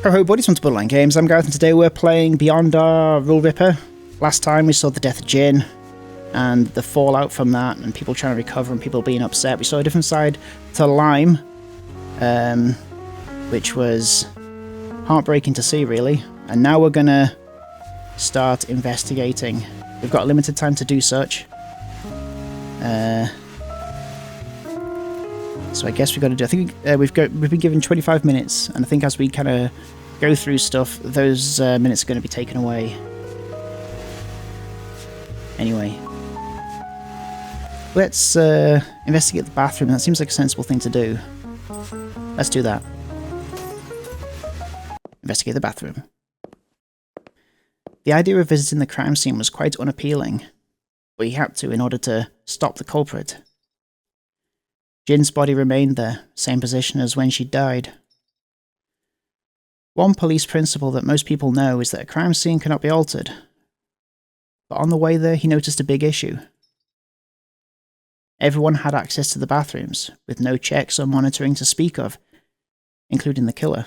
Hello buddies, welcome to Borderline Games. I'm Gareth and today we're playing Beyond Our Rule Ripper. Last time we saw the death of Jin and the fallout from that and people trying to recover and people being upset. We saw a different side to Lime, which was heartbreaking to see really. And now we're gonna start investigating. We've got a limited time to do such. So I guess we've got to do. I think we've been given 25 minutes, and I think as we kind of go through stuff, those minutes are going to be taken away. Anyway, let's investigate the bathroom. That seems like a sensible thing to do. Let's do that. Investigate the bathroom. The idea of visiting the crime scene was quite unappealing, but he had to in order to stop the culprit. Jin's body remained there, same position as when she died. One police principle that most people know is that a crime scene cannot be altered. But on the way there, he noticed a big issue. Everyone had access to the bathrooms, with no checks or monitoring to speak of, including the killer.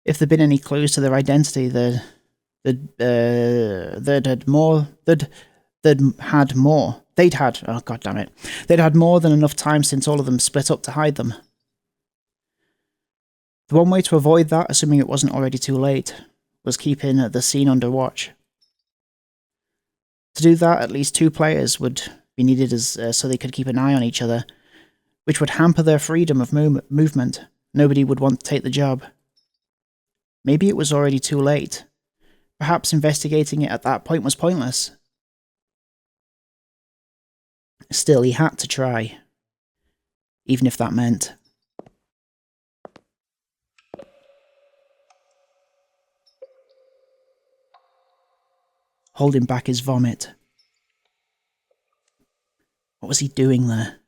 If there'd been any clues to their identity, they'd had more than enough time since all of them split up to hide them. The one way to avoid that, assuming it wasn't already too late, was keeping the scene under watch. To do that, at least 2 players would be needed so they could keep an eye on each other, which would hamper their freedom of movement. Nobody would want to take the job. Maybe it was already too late. Perhaps investigating it at that point was pointless. Still, he had to try, even if that meant. Holding back his vomit. What was he doing there?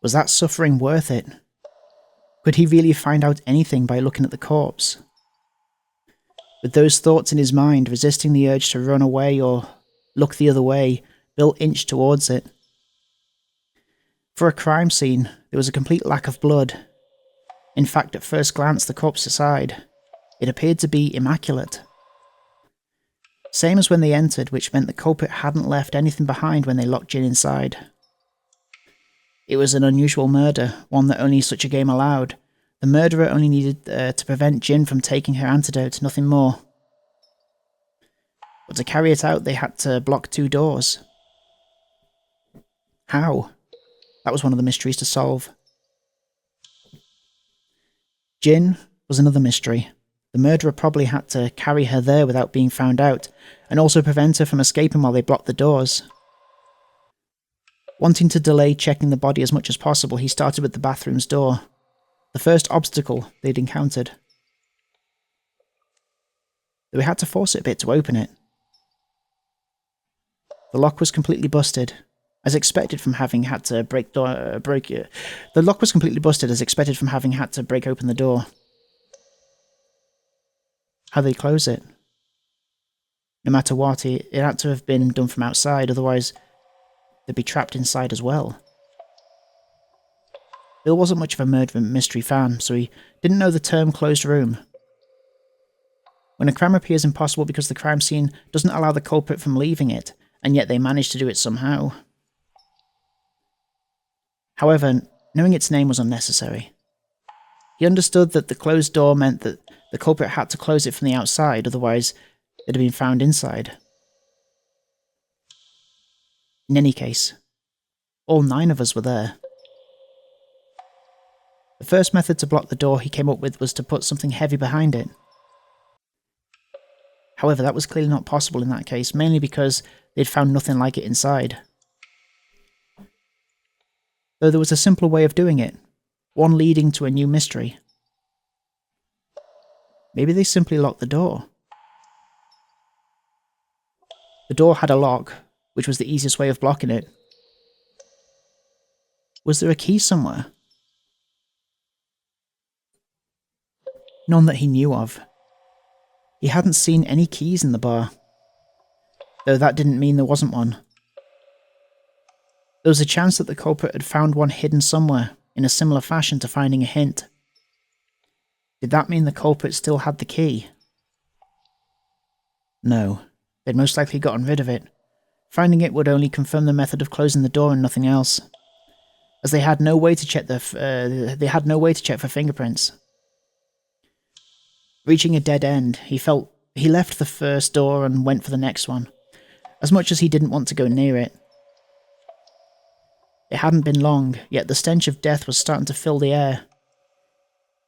Was that suffering worth it? Could he really find out anything by looking at the corpse? With those thoughts in his mind, resisting the urge to run away or look the other way, Bill inched towards it. For a crime scene, there was a complete lack of blood. In fact, at first glance, the corpse aside, it appeared to be immaculate. Same as when they entered, which meant the culprit hadn't left anything behind when they locked Jin inside. It was an unusual murder, one that only such a game allowed. The murderer only needed to prevent Jin from taking her antidote, nothing more. But to carry it out, they had to block 2 doors. How? That was one of the mysteries to solve. Jin was another mystery. The murderer probably had to carry her there without being found out, and also prevent her from escaping while they blocked the doors. Wanting to delay checking the body as much as possible, he started with the bathroom's door, the first obstacle they'd encountered. They had to force it a bit to open it. The lock was completely busted. As expected from having had to the lock was completely busted as expected from having had to break open the door. How they close it? No matter what, it had to have been done from outside, otherwise they'd be trapped inside as well. Bill wasn't much of a murder mystery fan, so he didn't know the term closed room. When a crime appears impossible because the crime scene doesn't allow the culprit from leaving it, and yet they manage to do it somehow. However, knowing its name was unnecessary. He understood that the closed door meant that the culprit had to close it from the outside, otherwise it had been found inside. In any case, all 9 of us were there. The first method to block the door he came up with was to put something heavy behind it. However, that was clearly not possible in that case, mainly because they'd found nothing like it inside. Though there was a simpler way of doing it, one leading to a new mystery. Maybe they simply locked the door. The door had a lock, which was the easiest way of blocking it. Was there a key somewhere? None that he knew of. He hadn't seen any keys in the bar, though that didn't mean there wasn't one. There was a chance that the culprit had found one hidden somewhere, in a similar fashion to finding a hint. Did that mean the culprit still had the key? No, they'd most likely gotten rid of it. Finding it would only confirm the method of closing the door and nothing else, as they had no way to check for fingerprints. Reaching a dead end, he left the first door and went for the next one, as much as he didn't want to go near it. It hadn't been long, yet the stench of death was starting to fill the air.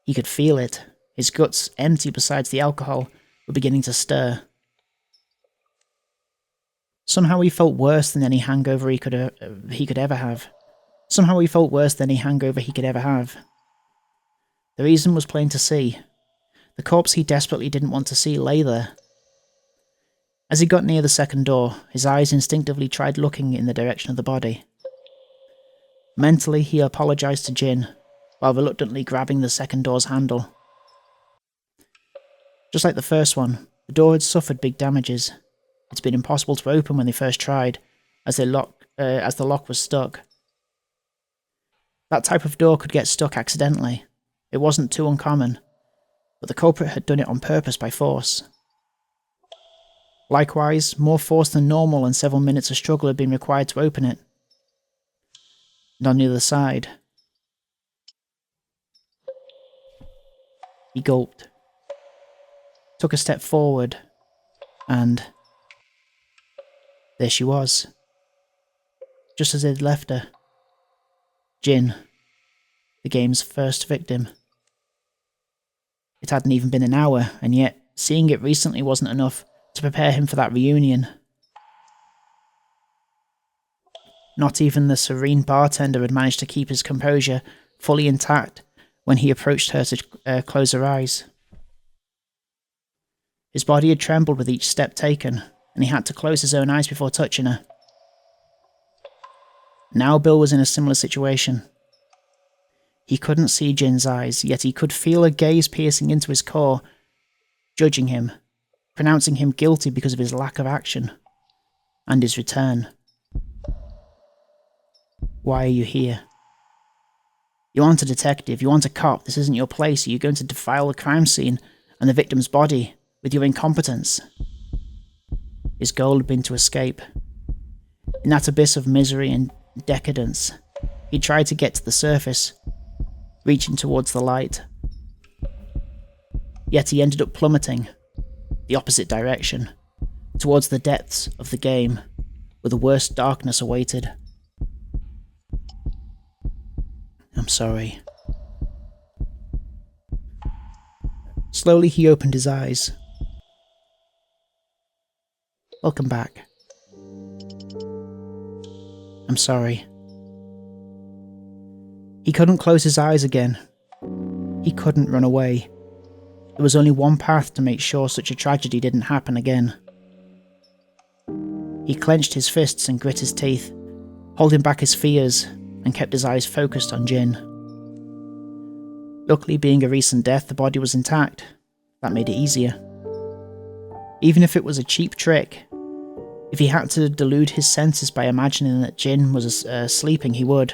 He could feel it. His guts, empty besides the alcohol, were beginning to stir. Somehow he felt worse than any hangover he could ever have. The reason was plain to see. The corpse he desperately didn't want to see lay there. As he got near the second door, his eyes instinctively tried looking in the direction of the body. Mentally, he apologized to Jin, while reluctantly grabbing the second door's handle. Just like the first one, the door had suffered big damages. It's been impossible to open when they first tried, as the lock was stuck. That type of door could get stuck accidentally. It wasn't too uncommon, but the culprit had done it on purpose by force. Likewise, more force than normal and several minutes of struggle had been required to open it. And on the other side, he gulped, took a step forward, and there she was, just as they'd left her. Jin, the game's first victim. It hadn't even been an hour, and yet seeing it recently wasn't enough to prepare him for that reunion. Not even the serene bartender had managed to keep his composure fully intact when he approached her to close her eyes. His body had trembled with each step taken, and he had to close his own eyes before touching her. Now Bill was in a similar situation. He couldn't see Jin's eyes, yet he could feel a gaze piercing into his core, judging him, pronouncing him guilty because of his lack of action, and his return. Why are you here? You aren't a detective, you aren't a cop, this isn't your place, are you going to defile the crime scene and the victim's body with your incompetence? His goal had been to escape. In that abyss of misery and decadence, he tried to get to the surface, reaching towards the light. Yet he ended up plummeting, the opposite direction, towards the depths of the game, where the worst darkness awaited. I'm sorry. Slowly he opened his eyes. Welcome back. I'm sorry. He couldn't close his eyes again. He couldn't run away. There was only one path to make sure such a tragedy didn't happen again. He clenched his fists and grit his teeth, holding back his fears, and kept his eyes focused on Jin. Luckily, being a recent death, the body was intact. That made it easier. Even if it was a cheap trick, if he had to delude his senses by imagining that Jin was sleeping, he would.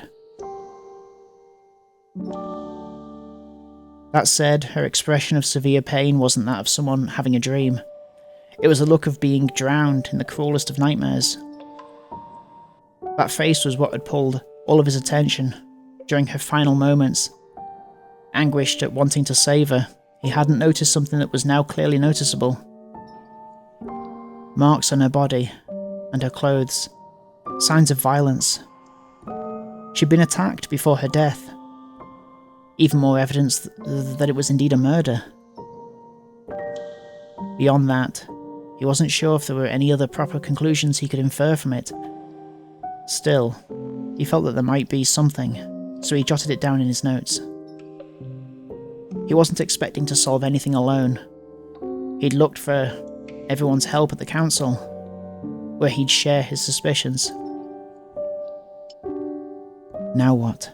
That said, her expression of severe pain wasn't that of someone having a dream. It was a look of being drowned in the cruelest of nightmares. That face was what had pulled all of his attention during her final moments. Anguished at wanting to save her, he hadn't noticed something that was now clearly noticeable. Marks on her body and her clothes. Signs of violence. She'd been attacked before her death. Even more evidence that it was indeed a murder. Beyond that, he wasn't sure if there were any other proper conclusions he could infer from it. Still, he felt that there might be something, so he jotted it down in his notes. He wasn't expecting to solve anything alone. He'd looked for everyone's help at the council, where he'd share his suspicions. Now what?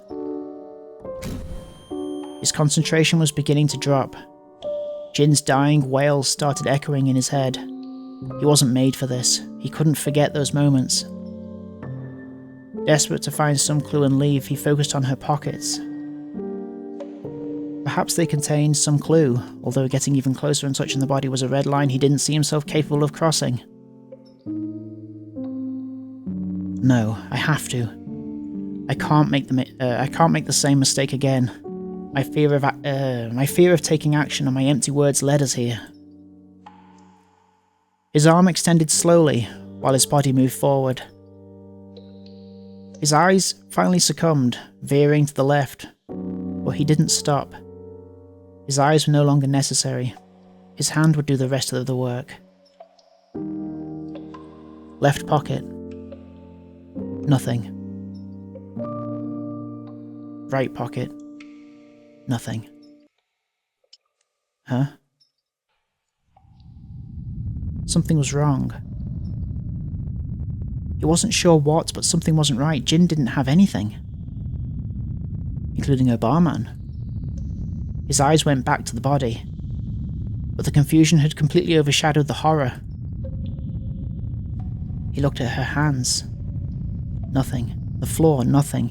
His concentration was beginning to drop. Jin's dying wails started echoing in his head. He wasn't made for this. He couldn't forget those moments. Desperate to find some clue and leave, he focused on her pockets. perhaps they contained some clue, although getting even closer and touching the body was a red line he didn't see himself capable of crossing. No, I have to. I can't make the same mistake again. My fear of taking action on my empty words led us here. His arm extended slowly while his body moved forward. His eyes finally succumbed, veering to the left, but he didn't stop. His eyes were no longer necessary. His hand would do the rest of the work. Left pocket. Nothing. Right pocket. Nothing. Huh? Something was wrong. He wasn't sure what, but something wasn't right. Jin didn't have anything. Including her barman. His eyes went back to the body, but the confusion had completely overshadowed the horror. He looked at her hands. Nothing. The floor, nothing.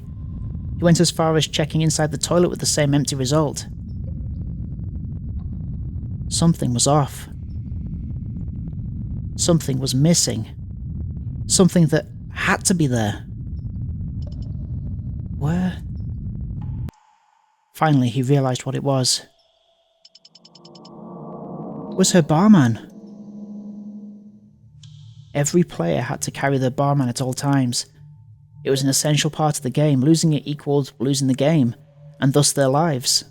He went as far as checking inside the toilet with the same empty result. Something was off. Something was missing. Something that had to be there. Where? Finally, he realized what it was. It was her barman. Every player had to carry their barman at all times. It was an essential part of the game. Losing it equaled losing the game, and thus their lives.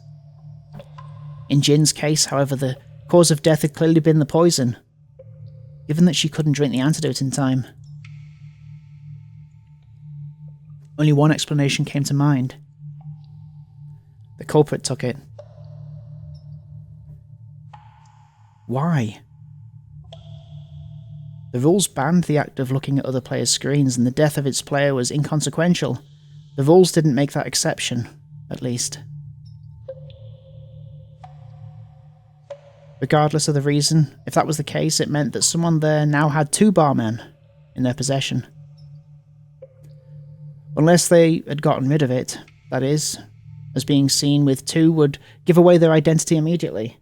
In Jin's case, however, the cause of death had clearly been the poison, given that she couldn't drink the antidote in time. Only one explanation came to mind. The culprit took it. Why? The rules banned the act of looking at other players' screens, and the death of its player was inconsequential. The rules didn't make that exception, at least. Regardless of the reason, if that was the case, it meant that someone there now had two barmen in their possession. Unless they had gotten rid of it, that is, as being seen with two would give away their identity immediately.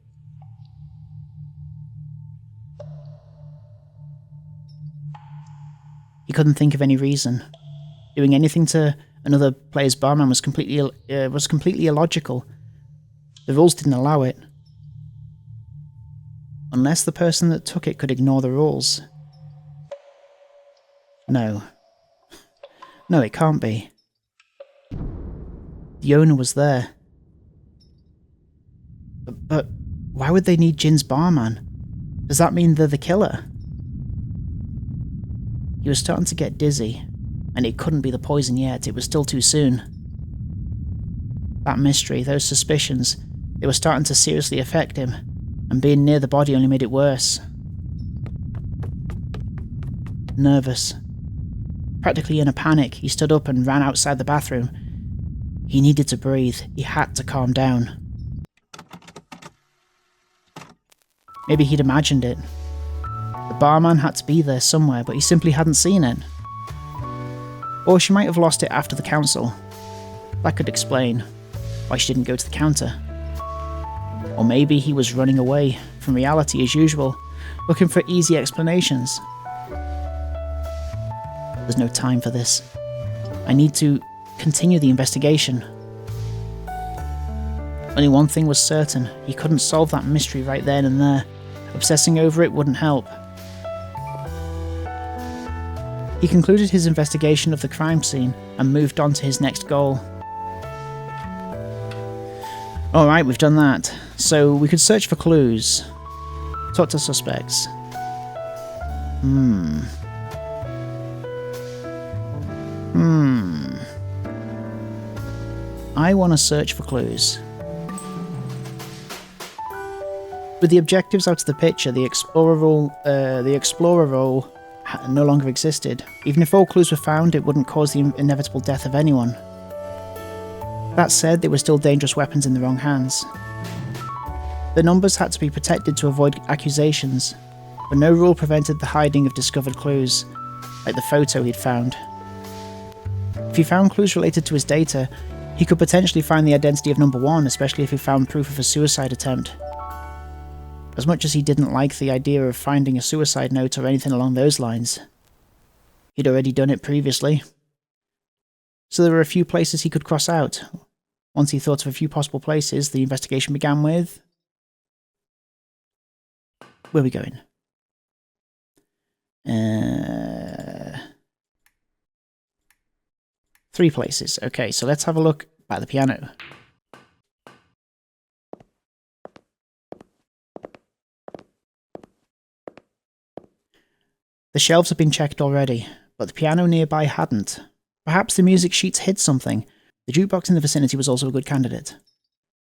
He couldn't think of any reason. Doing anything to another player's barman was completely illogical. The rules didn't allow it. Unless the person that took it could ignore the rules. No. No, it can't be. The owner was there. But why would they need Jin's barman? Does that mean they're the killer? He was starting to get dizzy, and it couldn't be the poison yet. It was still too soon. That mystery, those suspicions, they were starting to seriously affect him, and being near the body only made it worse. Nervous. Practically in a panic, he stood up and ran outside the bathroom. He needed to breathe. He had to calm down. Maybe he'd imagined it. The barman had to be there somewhere, but he simply hadn't seen it. Or she might have lost it after the council. That could explain why she didn't go to the counter. Or maybe he was running away from reality as usual, looking for easy explanations. There's no time for this. I need to continue the investigation. Only one thing was certain. He couldn't solve that mystery right then and there. Obsessing over it wouldn't help. He concluded his investigation of the crime scene and moved on to his next goal. Alright, we've done that. So we could search for clues. Talk to suspects. I want to search for clues. With the objectives out of the picture, the explorer role no longer existed. Even if all clues were found, it wouldn't cause the inevitable death of anyone. That said, there were still dangerous weapons in the wrong hands. The numbers had to be protected to avoid accusations, but no rule prevented the hiding of discovered clues, like the photo he'd found. If he found clues related to his data, He could potentially find the identity of number 1, especially if he found proof of a suicide attempt. As much as he didn't like the idea of finding a suicide note or anything along those lines, he'd already done it previously. So there were a few places he could cross out. Once he thought of a few possible places, the investigation began with... Where are we going? 3 places. Okay, so let's have a look at the piano. The shelves had been checked already, but the piano nearby hadn't. Perhaps the music sheets hid something. The jukebox in the vicinity was also a good candidate.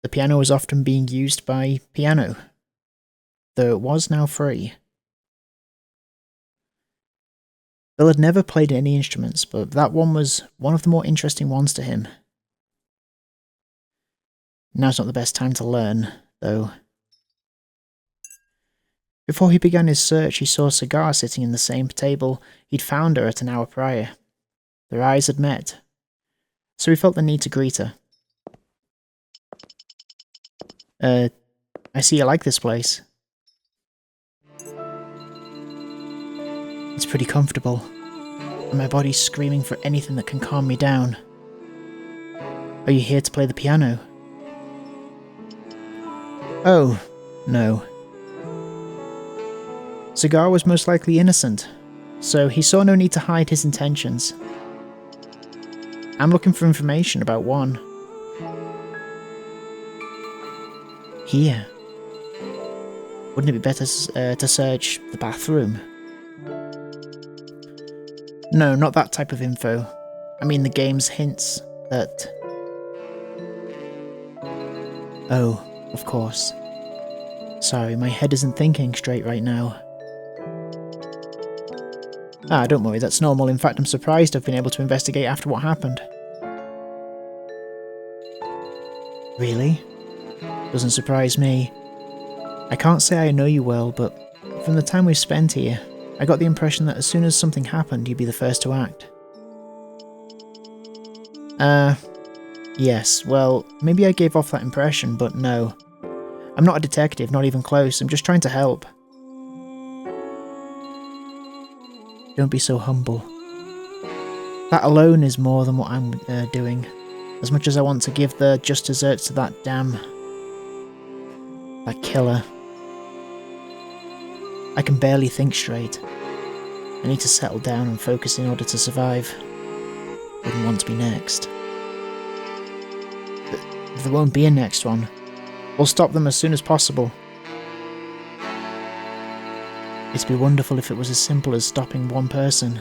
The piano was often being used by piano, though it was now free. Bill had never played any instruments, but that one was one of the more interesting ones to him. Now's not the best time to learn, though. Before he began his search, he saw Cigar sitting in the same table he'd found her at an hour prior. Their eyes had met, so he felt the need to greet her. I see you like this place. It's pretty comfortable, and my body's screaming for anything that can calm me down. Are you here to play the piano? Oh, no. Cigar was most likely innocent, so he saw no need to hide his intentions. I'm looking for information about one. Here. Wouldn't it be better to search the bathroom? No, not that type of info. I mean the game's hints that... Oh, of course. Sorry, my head isn't thinking straight right now. Ah, don't worry, that's normal. In fact, I'm surprised I've been able to investigate after what happened. Really? Doesn't surprise me. I can't say I know you well, but from the time we've spent here, I got the impression that as soon as something happened, you'd be the first to act. Yes, well, maybe I gave off that impression, but no. I'm not a detective, not even close, I'm just trying to help. Don't be so humble. That alone is more than what I'm doing. As much as I want to give the just desserts to that killer. I can barely think straight. I need to settle down and focus in order to survive. Wouldn't want to be next. But there won't be a next one. We'll stop them as soon as possible. It'd be wonderful if it was as simple as stopping one person.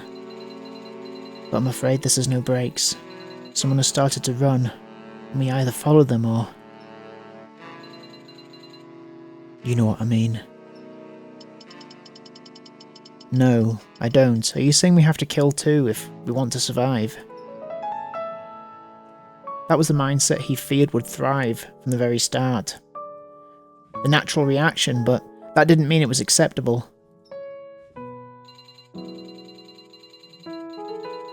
But I'm afraid this has no brakes. Someone has started to run, and we either follow them or... You know what I mean. No, I don't. Are you saying we have to kill two if we want to survive? That was the mindset he feared would thrive from the very start. The natural reaction, but that didn't mean it was acceptable.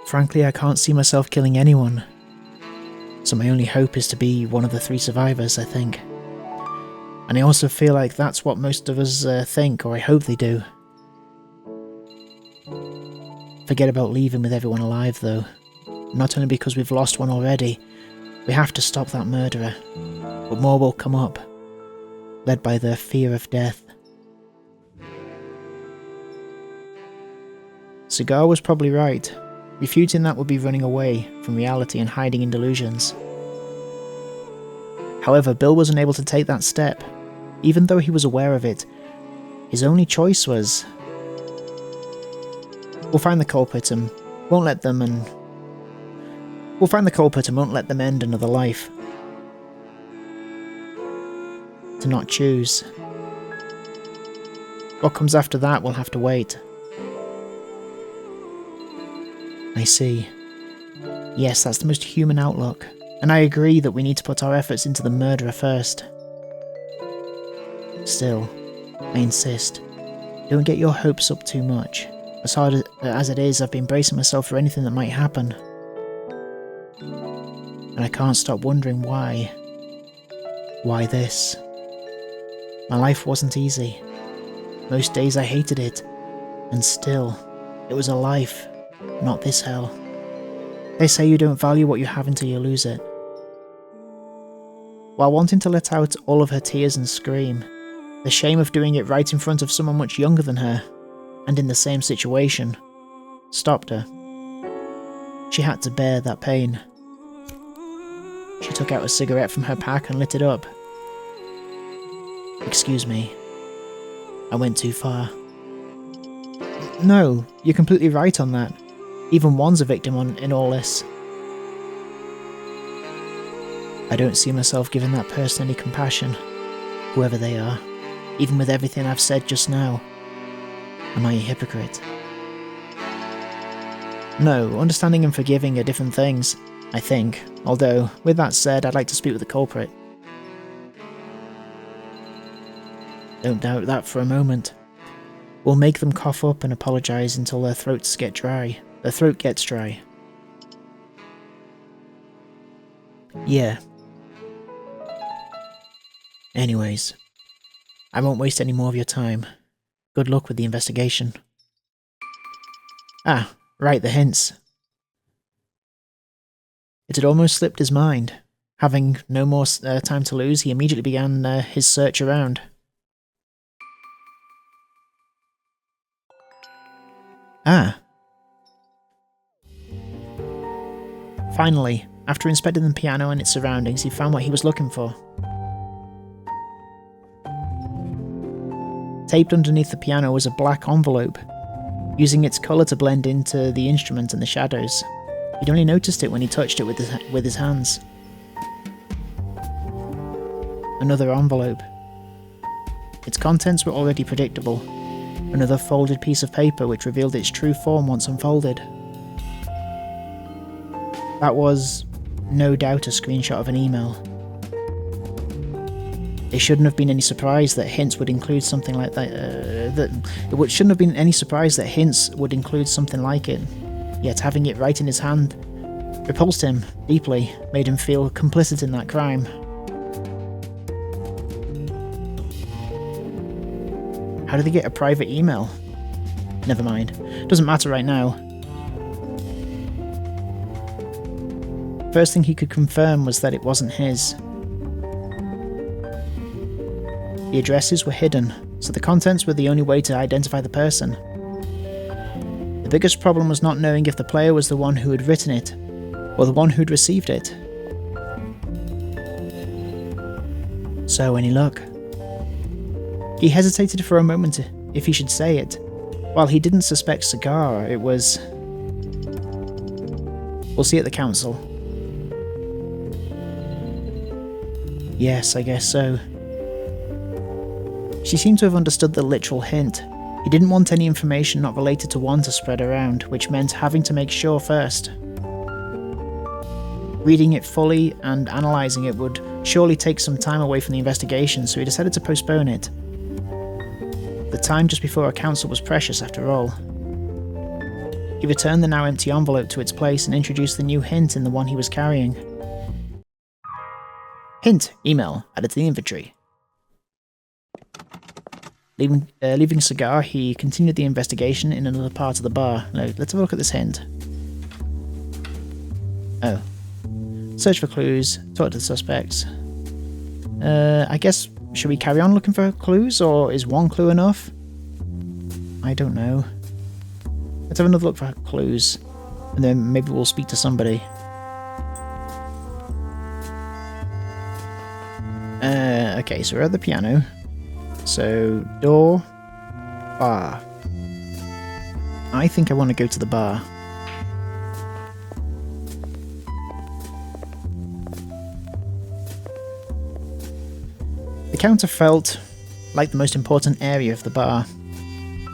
Frankly, I can't see myself killing anyone. So my only hope is to be one of the 3 survivors, I think. And I also feel like that's what most of us think, or I hope they do. Forget about leaving with everyone alive, though. Not only because we've lost one already, we have to stop that murderer. But more will come up, led by their fear of death. Cigar was probably right. Refuting that would be running away from reality and hiding in delusions. However, Bill was unable to take that step. Even though he was aware of it, his only choice was... We'll find the culprit and won't let them end another life. To not choose. What comes after that will have to wait. I see. Yes, that's the most human outlook, and I agree that we need to put our efforts into the murderer first. Still, I insist, don't get your hopes up too much. As hard as it is, I've been bracing myself for anything that might happen. and I can't stop wondering why. Why this? My life wasn't easy. Most days I hated it, and still, it was a life, not this hell. They say you don't value what you have until you lose it. While wanting to let out all of her tears and scream, the shame of doing it right in front of someone much younger than her, and in the same situation, stopped her. She had to bear that pain. She took out a cigarette from her pack and lit it up. Excuse me. I went too far. No, you're completely right on that. Even Juan's a victim in all this. I don't see myself giving that person any compassion, whoever they are, even with everything I've said just now. Am I a hypocrite? No, understanding and forgiving are different things, I think, although, with that said, I'd like to speak with the culprit. Don't doubt that for a moment. We'll make them cough up and apologise until their throat gets dry. Yeah. Anyways, I won't waste any more of your time. Good luck with the investigation. Ah, right, the hints. It had almost slipped his mind. Having no more time to lose, he immediately began his search around. Ah. Finally, after inspecting the piano and its surroundings, he found what he was looking for. Taped underneath the piano was a black envelope, using its colour to blend into the instrument and the shadows. He'd only noticed it when he touched it with his hands. Another envelope. Its contents were already predictable. Another folded piece of paper which revealed its true form once unfolded. That was, no doubt, a screenshot of an email. It shouldn't have been any surprise that hints would include something like that. Shouldn't have been any surprise that hints would include something like it. Yet having it right in his hand repulsed him deeply, made him feel complicit in that crime. How did they get a private email? Never mind. Doesn't matter right now. First thing he could confirm was that it wasn't his. The addresses were hidden, so the contents were the only way to identify the person. The biggest problem was not knowing if the player was the one who had written it, or the one who'd received it. So, any luck? He hesitated for a moment if he should say it. While he didn't suspect Cigar, it was... We'll see at the council. Yes, I guess so. She seemed to have understood the literal hint. He didn't want any information not related to Juan to spread around, which meant having to make sure first. Reading it fully and analysing it would surely take some time away from the investigation, so he decided to postpone it. The time just before a council was precious after all. He returned the now empty envelope to its place and introduced the new hint in the one he was carrying. Hint, email, added to the inventory. Leaving Cigar, he continued the investigation in another part of the bar. Now, let's have a look at this hint. Oh. Search for clues, talk to the suspects. I guess, should we carry on looking for clues, or is one clue enough? I don't know. Let's have another look for clues, and then maybe we'll speak to somebody. Okay, so we're at the piano. So, door, bar. I think I want to go to the bar. The counter felt like the most important area of the bar.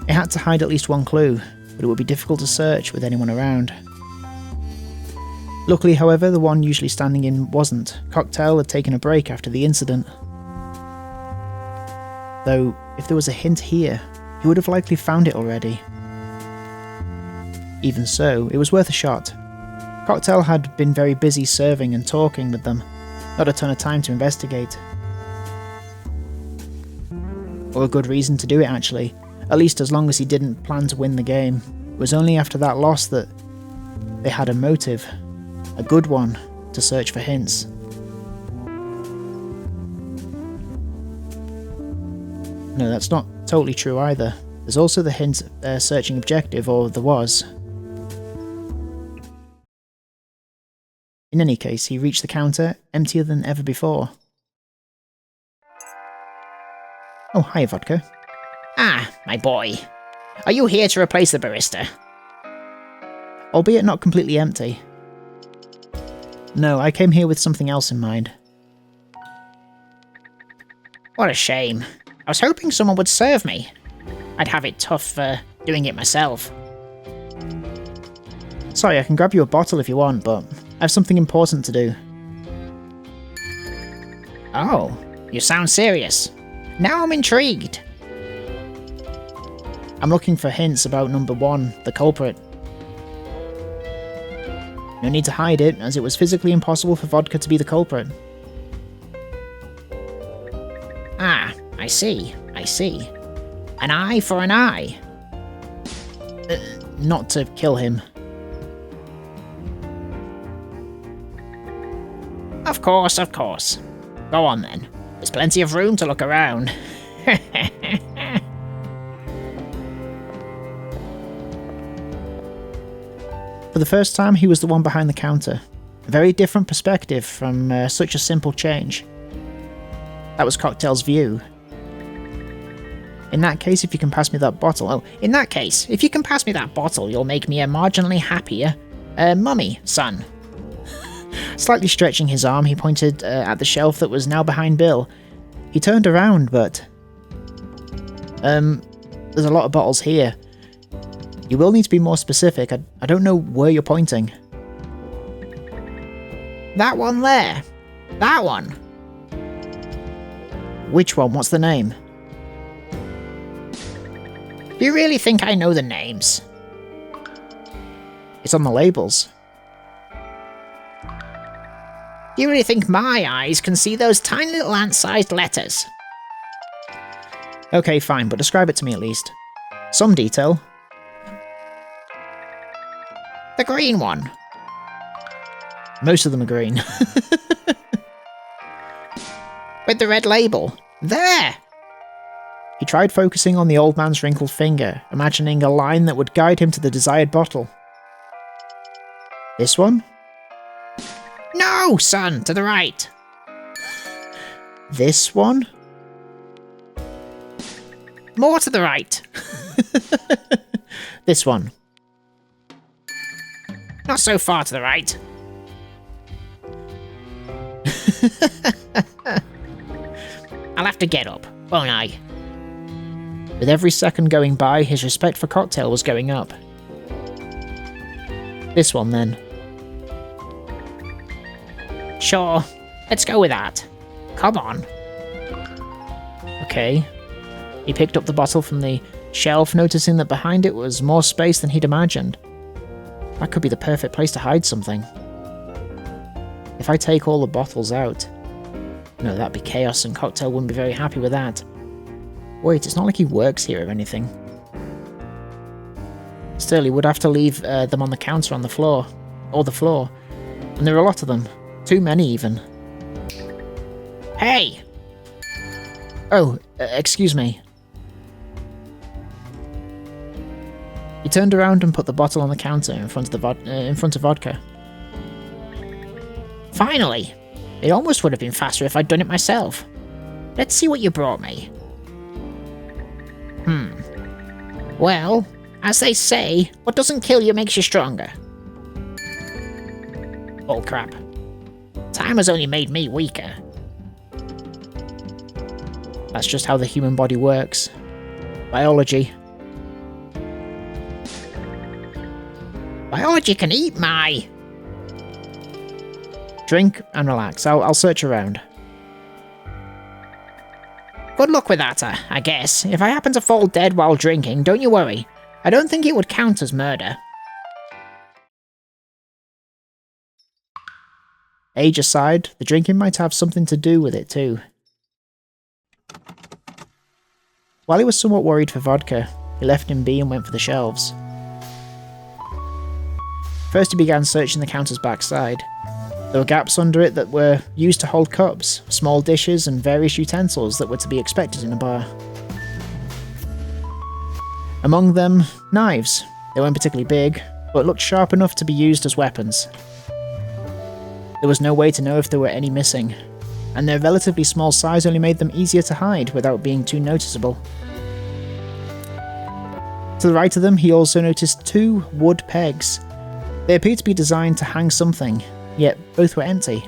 It had to hide at least one clue, but it would be difficult to search with anyone around. Luckily, however, the one usually standing in wasn't. Cocktail had taken a break after the incident. Though, if there was a hint here, he would have likely found it already. Even so, it was worth a shot. Cocktail had been very busy serving and talking with them, not a ton of time to investigate. Or a good reason to do it, actually, at least as long as he didn't plan to win the game. It was only after that loss that they had a motive, a good one, to search for hints. No, that's not totally true either. There's also the hint searching objective, or there was. In any case, he reached the counter, emptier than ever before. Oh, hi, Vodka. Ah, my boy. Are you here to replace the barista? Albeit not completely empty. No, I came here with something else in mind. What a shame. I was hoping someone would serve me. I'd have it tough doing it myself. Sorry, I can grab you a bottle if you want, but I have something important to do. Oh, you sound serious. Now I'm intrigued. I'm looking for hints about number 1, the culprit. No need to hide it, as it was physically impossible for Vodka to be the culprit. Ah, I see. An eye for an eye. Not to kill him. Of course. Go on then. There's plenty of room to look around. For the first time, he was the one behind the counter. A very different perspective from such a simple change. That was Cocktail's view. In that case, if you can pass me that bottle... you'll make me a marginally happier mummy, son. Slightly stretching his arm, he pointed at the shelf that was now behind Bill. He turned around, but... there's a lot of bottles here. You will need to be more specific. I don't know where you're pointing. That one there. That one. Which one? What's the name? Do you really think I know the names? It's on the labels. Do you really think my eyes can see those tiny little ant-sized letters? Okay, fine, but describe it to me at least. Some detail. The green one. Most of them are green. With the red label. There! He tried focusing on the old man's wrinkled finger, imagining a line that would guide him to the desired bottle. This one? No, son, to the right. This one? More to the right. This one. Not so far to the right. I'll have to get up, won't I? With every second going by, his respect for Cocktail was going up. This one, then. Sure, let's go with that. Come on. Okay. He picked up the bottle from the shelf, noticing that behind it was more space than he'd imagined. That could be the perfect place to hide something. If I take all the bottles out... No, that'd be chaos, and Cocktail wouldn't be very happy with that. Wait, it's not like he works here or anything. Still, he would have to leave them on the counter on the floor. Or the floor. And there are a lot of them. Too many, even. Hey! Oh, excuse me. He turned around and put the bottle on the counter in front of Vodka. Finally! It almost would have been faster if I'd done it myself. Let's see what you brought me. Well, as they say, what doesn't kill you makes you stronger. Oh crap. Time has only made me weaker. That's just how the human body works. Biology. Biology can eat my... Drink and relax. I'll search around. Good luck with that, I guess. If I happen to fall dead while drinking, don't you worry. I don't think it would count as murder. Age aside, the drinking might have something to do with it too. While he was somewhat worried for vodka, he left him be and went for the shelves. First he began searching the counter's backside. There were gaps under it that were used to hold cups, small dishes, and various utensils that were to be expected in a bar. Among them, knives. They weren't particularly big, but looked sharp enough to be used as weapons. There was no way to know if there were any missing, and their relatively small size only made them easier to hide without being too noticeable. To the right of them, he also noticed 2 wood pegs. They appeared to be designed to hang something, yet both were empty.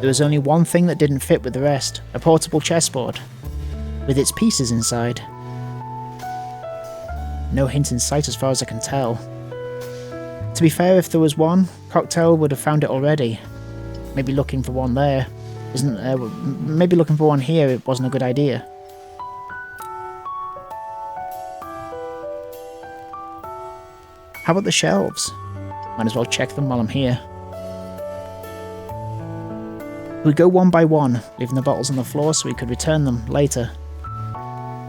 There was only one thing that didn't fit with the rest, a portable chessboard, with its pieces inside. No hint in sight as far as I can tell. To be fair, if there was one, Cocktail would have found it already. Maybe looking for one there maybe looking for one here, it wasn't a good idea. How about the shelves? Might as well check them while I'm here. We'd go one by one, leaving the bottles on the floor so we could return them later.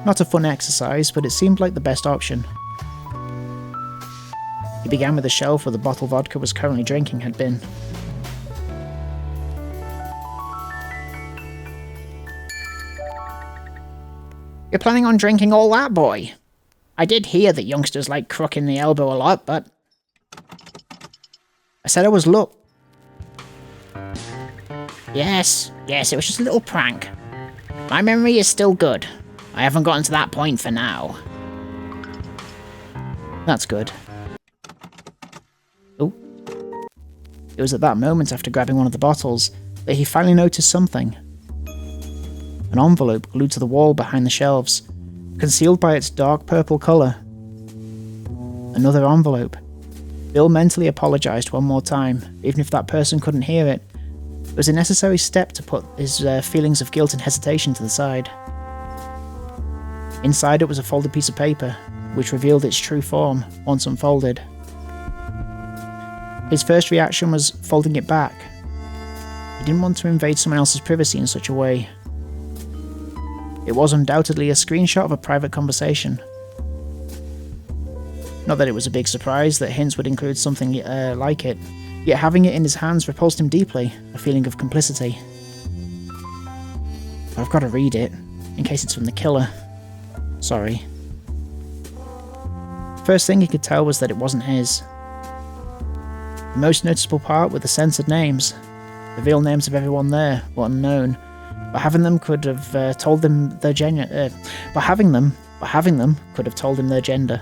Not a fun exercise, but it seemed like the best option. He began with the shelf where the bottle vodka was currently drinking had been. You're planning on drinking all that, boy? I did hear that youngsters like crooking the elbow a lot, but... I said I was look. Yes, it was just a little prank. My memory is still good. I haven't gotten to that point for now. That's good. Oh. It was at that moment after grabbing one of the bottles that he finally noticed something. An envelope glued to the wall behind the shelves, concealed by its dark purple colour. Another envelope. Bill mentally apologised one more time, even if that person couldn't hear it. It was a necessary step to put his feelings of guilt and hesitation to the side. Inside it was a folded piece of paper, which revealed its true form once unfolded. His first reaction was folding it back. He didn't want to invade someone else's privacy in such a way. It was undoubtedly a screenshot of a private conversation. Not that it was a big surprise that hints would include something like it, yet having it in his hands repulsed him deeply, a feeling of complicity. But I've got to read it, in case it's from the killer. Sorry. First thing he could tell was that it wasn't his. The most noticeable part were the censored names. The real names of everyone there were unknown, but having them could have told them their gender. But having them could have told him their gender.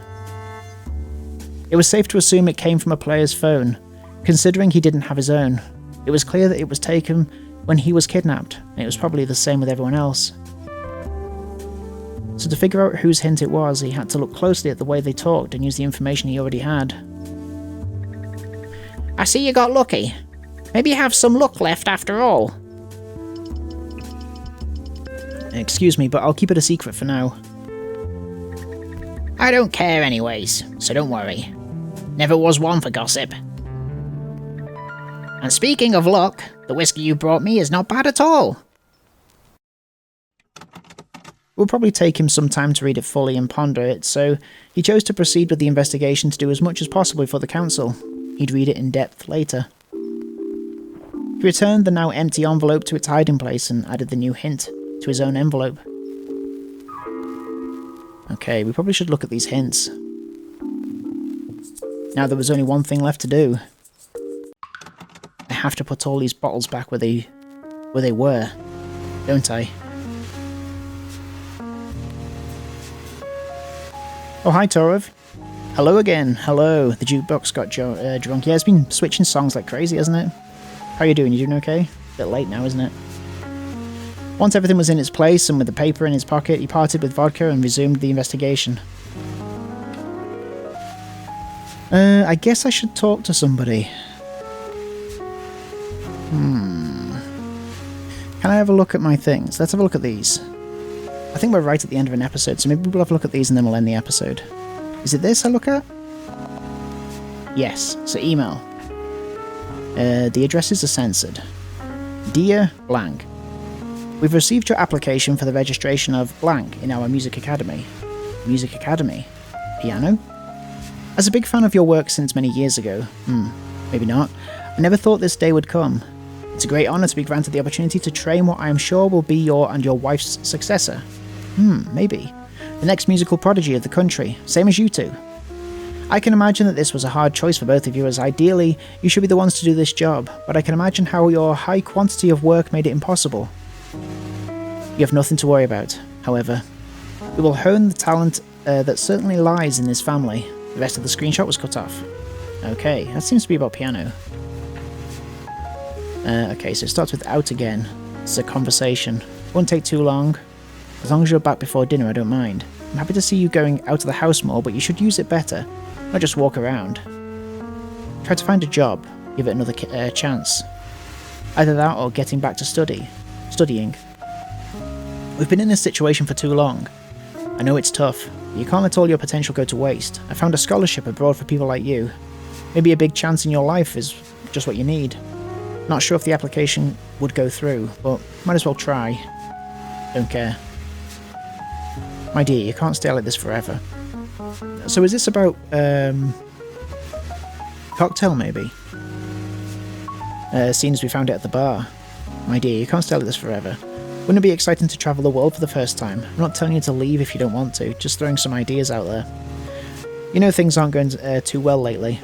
It was safe to assume it came from a player's phone, considering he didn't have his own. It was clear that it was taken when he was kidnapped, and it was probably the same with everyone else. So to figure out whose hint it was, he had to look closely at the way they talked and use the information he already had. I see you got lucky. Maybe you have some luck left after all. Excuse me, but I'll keep it a secret for now. I don't care anyways, so don't worry. Never was one for gossip. And speaking of luck, the whiskey you brought me is not bad at all. It will probably take him some time to read it fully and ponder it, so he chose to proceed with the investigation to do as much as possible for the council. He'd read it in depth later. He returned the now empty envelope to its hiding place and added the new hint to his own envelope. Okay, we probably should look at these hints. Now there was only one thing left to do. I have to put all these bottles back where they were, don't I? Oh, hi, Torov. Hello again. Hello. The jukebox got drunk. Yeah, it's been switching songs like crazy, hasn't it? How you doing? You doing okay? A bit late now, isn't it? Once everything was in its place and with the paper in his pocket, he parted with vodka and resumed the investigation. I guess I should talk to somebody. Can I have a look at my things? Let's have a look at these. I think we're right at the end of an episode, so maybe we'll have a look at these and then we'll end the episode. Is it this I look at? Yes, so email. The addresses are censored. Dear Blank, we've received your application for the registration of Blank in our music academy. Music academy? Piano? As a big fan of your work since many years ago, maybe not, I never thought this day would come. It's a great honour to be granted the opportunity to train what I am sure will be your and your wife's successor. Maybe. The next musical prodigy of the country, same as you two. I can imagine that this was a hard choice for both of you, as ideally you should be the ones to do this job, but I can imagine how your high quantity of work made it impossible. You have nothing to worry about, however. We will hone the talent that certainly lies in this family. The rest of the screenshot was cut off. Okay, that seems to be about piano. Okay, so it starts with out again. It's a conversation. Won't take too long. As long as you're back before dinner, I don't mind. I'm happy to see you going out of the house more, but you should use it better. Not just walk around. Try to find a job. Give it another chance. Either that or getting back to studying. We've been in this situation for too long. I know it's tough, but you can't let all your potential go to waste. I found a scholarship abroad for people like you. Maybe a big chance in your life is just what you need. Not sure if the application would go through, but might as well try. Don't care. My dear, you can't stay like this forever. So is this about, cocktail maybe? Seems we found it at the bar. My dear, you can't stay like this forever. Wouldn't it be exciting to travel the world for the first time? I'm not telling you to leave if you don't want to, just throwing some ideas out there. You know things aren't going too well lately.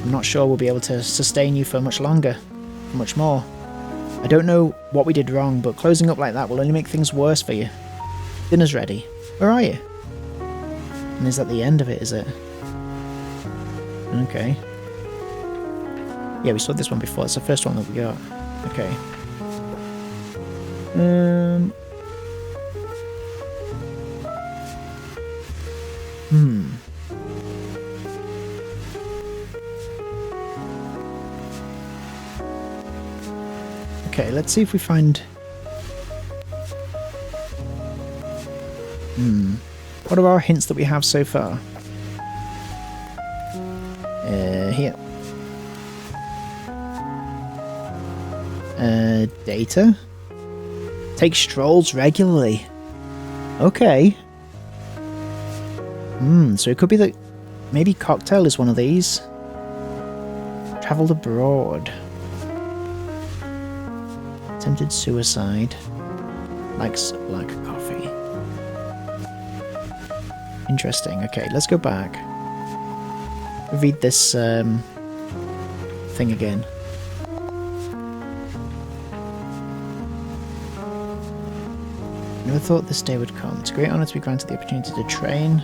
I'm not sure we'll be able to sustain you for much longer. For much more. I don't know what we did wrong, but closing up like that will only make things worse for you. Dinner's ready. Where are you? And is that the end of it, is it? Okay. Yeah, we saw this one before. It's the first one that we got. Okay. Okay, let's see if we find... What are our hints that we have so far? Here. Data? Take strolls regularly. Okay. So it could be that maybe cocktail is one of these. Travelled abroad. Attempted suicide. Likes black coffee. Interesting. Okay, let's go back. Read this thing again. Never thought this day would come. It's a great honour to be granted the opportunity to train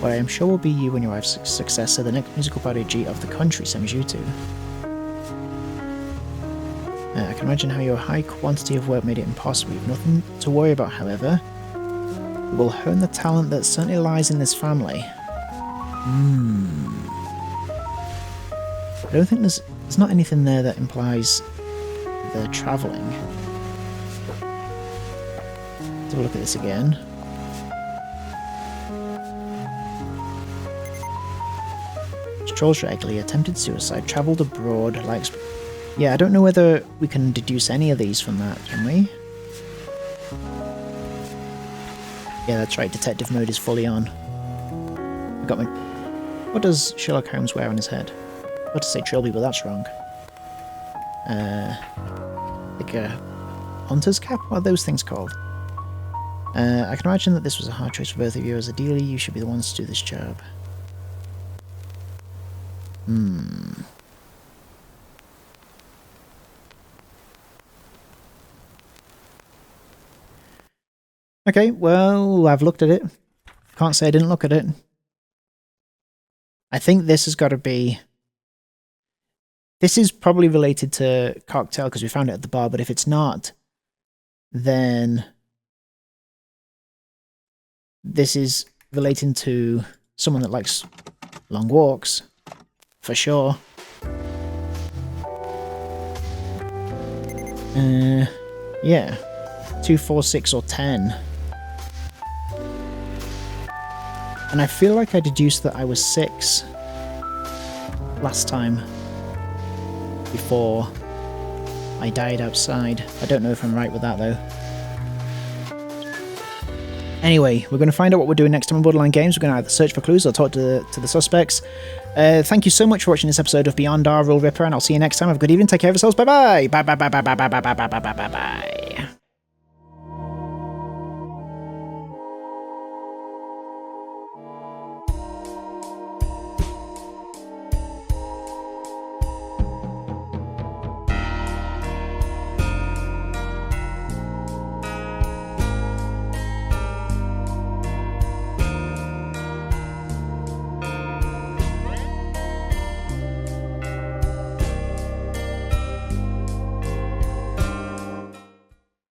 what I am sure will be you and your wife's successor, the next musical prodigy of the country, same as you two. I can imagine how your high quantity of work made it impossible. You've nothing to worry about, however. We will hone the talent that certainly lies in this family. I don't think there's not anything there that implies they're travelling. Let's have a look at this again. Strolls regularly, attempted suicide, travelled abroad, likes... Yeah, I don't know whether we can deduce any of these from that, can we? Yeah, that's right, detective mode is fully on. I got my... What does Sherlock Holmes wear on his head? I was about to say trilby, but that's wrong. Like a hunter's cap? What are those things called? I can imagine that this was a hard choice for both of you, as ideally you should be the ones to do this job. Okay, well, I've looked at it. Can't say I didn't look at it. I think this has got to be... This is probably related to cocktail because we found it at the bar, but if it's not, then this is relating to someone that likes long walks, for sure. Yeah. 2, 4, 6, or 10. And I feel like I deduced that I was 6 last time. before I died outside. I don't know if I'm right with that, though. Anyway, we're going to find out what we're doing next time on Borderline Games. We're going to either search for clues or talk to the suspects. Thank you so much for watching this episode of Beyond Our Rule Ripper, and I'll see you next time. Have a good evening. Take care of yourselves. Bye-bye. Bye-bye-bye-bye-bye-bye-bye-bye-bye-bye.